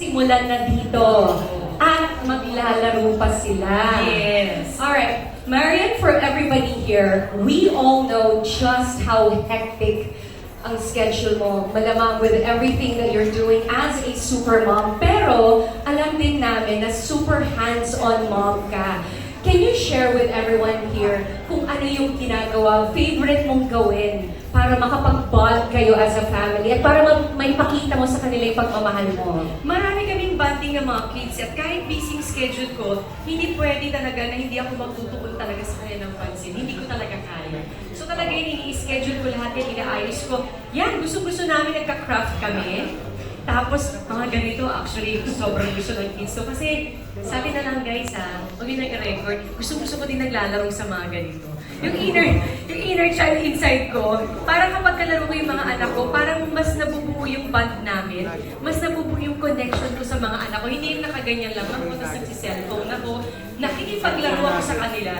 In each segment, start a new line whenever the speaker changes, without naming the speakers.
simulan na dito. At maglalaro pa sila.
Yes.
Alright, Marian, for everybody here, we all know just how hectic ang schedule mo. Malamang with everything that you're doing as a super mom. Pero, alam din namin na super hands-on mom ka. Can you share with everyone here kung ano yung ginagawa, favorite mong gawin para makapag-bond kayo as a family at para may pakita mo sa kanila yung pagmamahal mo?
Marami kaming bonding ng mga kids at kahit busy schedule ko, hindi pwede talaga na hindi ako magtutuon talaga sa kanila ng pansin. Hindi ko talaga kaya. So talaga ini-schedule ko lahat yan, inaayos ko. Yan, gusto-gusto namin nagka-craft kami. Tapos, mga ganito, actually, sobrang gusto ng kids to. Kasi, sabi na lang guys huwag yun nag-record, gusto-gusto ko din naglalaro sa mga ganito. Yung inner child inside ko, parang kapag kalaro ko yung mga anak ko, parang mas nabubuo yung bond namin, mas nabubuo yung connection ko sa mga anak ko. Hindi yung nakaganyan lang ako, tapos nagsi-cellphone ako, nakikipaglaro ako sa kanila.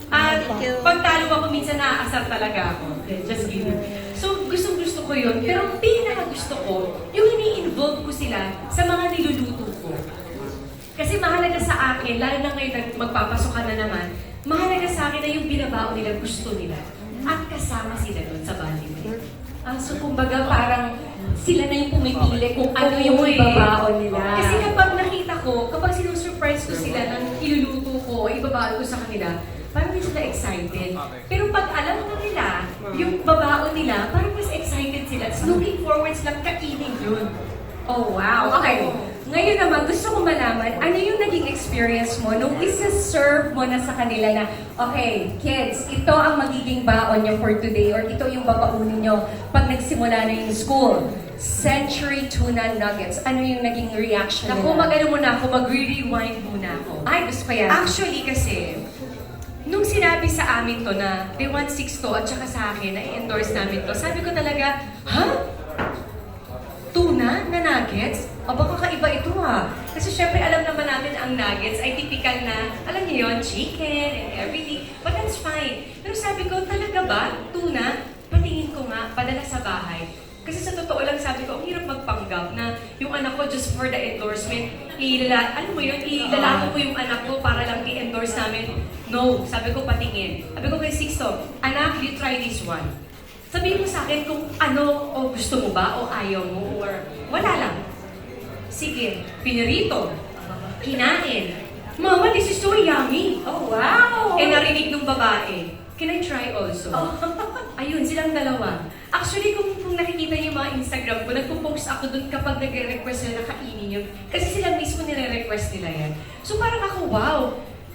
At pag talo ako, minsan naaasar talaga ako. Just kidding. So, gusto ko yun. Pero pinaka-gusto ko, yung ini-involve ko sila sa mga niluluto ko. Kasi mahalaga sa akin, lalo na ngayon magpapasok ka na naman, mahalaga sa akin na yung binabaon nila, gusto nila. At kasama sila doon sa bonding nila.
So, kumbaga parang sila na yung pumipili kung ano yung ibabaon nila.
Kasi kapag nakita ko, kapag sinusurprise ko sila ng iluluto ko, ibabaon ko sa kanila, parang hindi sila excited. Pero pag alam na nila, yung babaon nila, parang mas excited sila. So, looking forward silang kainin yun.
Oh, wow. Okay. Ngayon naman, gusto ko malaman, ano yung naging experience mo nung isa-serve mo na sa kanila na, okay, kids, ito ang magiging baon niyo for today or ito yung babaunin niyo pag nagsimula na yung school. Century Tuna Nuggets. Ano yung naging reaction
Naku,
nila?
mag-ano muna ako, mag-rewind muna ako.
Ay, gusto ko yan.
Actually kasi, nung sinabi sa amin to na they want 6 to at saka sa akin na i-endorse namin to, sabi ko talaga, tuna na nuggets? O baka kakaiba ito Kasi syempre alam naman natin ang nuggets ay typical na, alam niyo yun, chicken and everything. But that's fine. Pero sabi ko, talaga ba? Tuna? Patingin ko nga, padala sa bahay. Kasi sa totoo lang sabi ko, ang hirap magpanggap na yung anak ko just for the endorsement, ilalako ko yung anak ko para lang i-endorse namin. No, sabi ko patingin. Sabi ko kay Sixto, anak, you try this one. Sabihin mo sa akin kung ano o gusto mo ba o ayaw mo or wala lang. Sige, pinirito, kinain. Mama, this is so yummy.
Oh, wow!
Eh narinig ng babae, can I try also? Ayun, silang dalawa. Actually, kung nakikita niyo yung mga Instagram ko, nagpo-post ako dun kapag nagre-request sila na kainin yun. Kasi sila mismo nire-request nila yan. So parang ako, wow!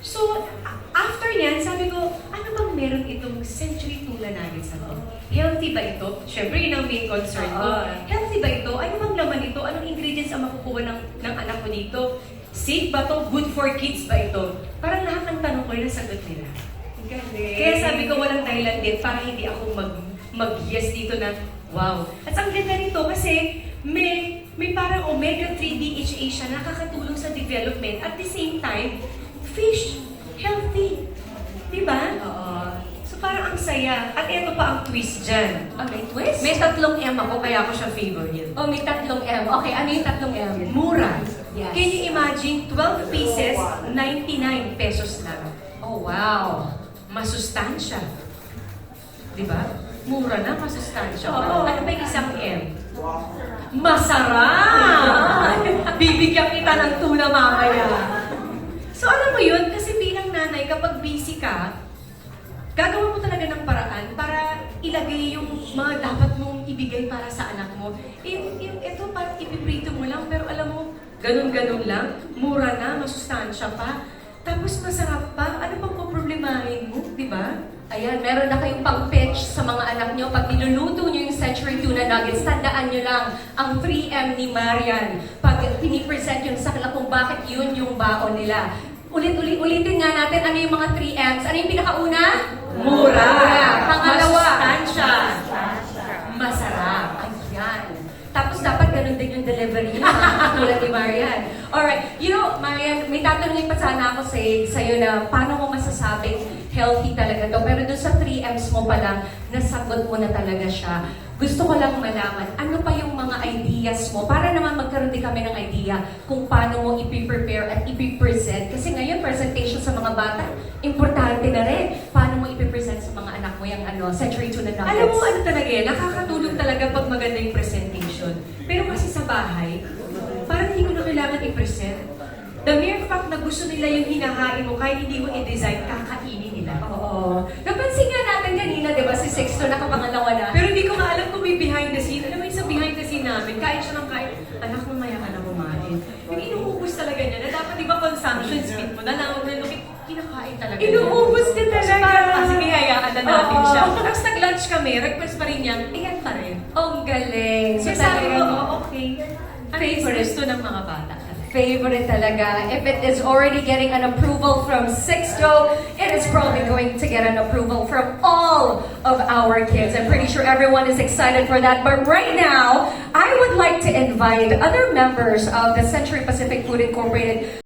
So, after yan, sabi ko, ano bang meron itong Century Tuna Nuggets na to? Healthy ba ito? Siyempre, yun ang main concern ko. Healthy ba ito? Ano bang laman ito? Anong ingredients ang makukuha ng anak ko dito? Safe ba to? Good for kids ba ito? Parang lahat ng tanong ko, nasagot nila. Kaya sabi ko, walang dahilan din para hindi ako mag-yes dito na, wow. At ang ganda nito kasi may parang omega-3 DHA siya nakakatulong sa development. At the same time, fish, healthy. Diba? So parang ang saya. At ito pa ang twist dyan.
May twist?
May 3 M ako, kaya ako siya favorite.
Oh, may 3 M. Okay, ano yung 3 M?
Mura.
Yes.
Can you imagine, 12 pieces, 99 pesos lang.
Oh, wow.
Masustansya. Diba? Mura na, masustansya.
Oo.
Ano ba yung isang M? Masarap! Bibigyan kita ng tuna mamaya. So alam mo yun, kasi bilang nanay, kapag busy ka, gagawa mo talaga ng paraan para ilagay yung mga dapat mong ibigay para sa anak mo. Ito parang ipiprito mo lang, pero alam mo, ganun-ganun lang, mura na, masustansya pa, tapos masarap pa, ano pang poproblemahin mo, di ba?
Ayan, meron na kayong pang-pitch sa mga anak nyo. Pag niluluto nyo yung Century Tuna Nuggets, tandaan nyo lang ang 3M ni Marian. Pag pinipresent yun sa kanila kung bakit yun yung baon nila. Ulitin nga natin ano yung mga 3Ms. Ano yung pinakauna?
Mura.
Pangalawa?
Masustansya.
Masarap. Ayan. Tapos dapat ganun din yung delivery niya, tulad ni Marian. Alright, you know, Marian, may tatanungin pa sana ako sa'yo na paano mo masasabing healthy talaga to. Pero doon sa 3Ms mo pa lang, nasagot mo na talaga siya. Gusto ko lang malaman, ano pa yung mga ideas mo para naman magkaroon din kami ng idea kung paano mo ipiprepare at ipipresent. Kasi ngayon, presentation sa mga bata, importante na rin. Paano mo ipipresent sa mga anak mo yung Century Tuna Nuggets?
Alam mo ano talaga yan, nakakatulong talaga pag maganda yung presentation. Pero kasi sa bahay, parang hindi ko na kailangan i-present. The mere fact na gusto nila yung hinahain mo, kahit hindi mo i-design, kakainin nila.
Oo. Napansin nga natin kanina, di ba, si Sexto nakapangalawa na.
Pero hindi ko nga alam kung may behind the scene. Alam mo yung sa behind the scene namin, kahit siya ng kahit, anak mamaya ka na kumain. Yung inuubos talaga niya, na dapat di ba consumption speed mo, nalawag na lumit, kinakain talaga niya.
Inuubos ka talaga.
Parang sige, hayaan na natin
Oo.
siya. Tapos nag-lunch kami, request pa rin niya, ayan pa rin.
Ang galing.
So sabi ko,
talagang
oh, okay. Ano yung
Favorite.
gusto ng mga bata?
favorite talaga. If it is already getting an approval from Sixto, it is probably going to get an approval from all of our kids. I'm pretty sure everyone is excited for that. But right now, I would like to invite other members of the Century Pacific Food Incorporated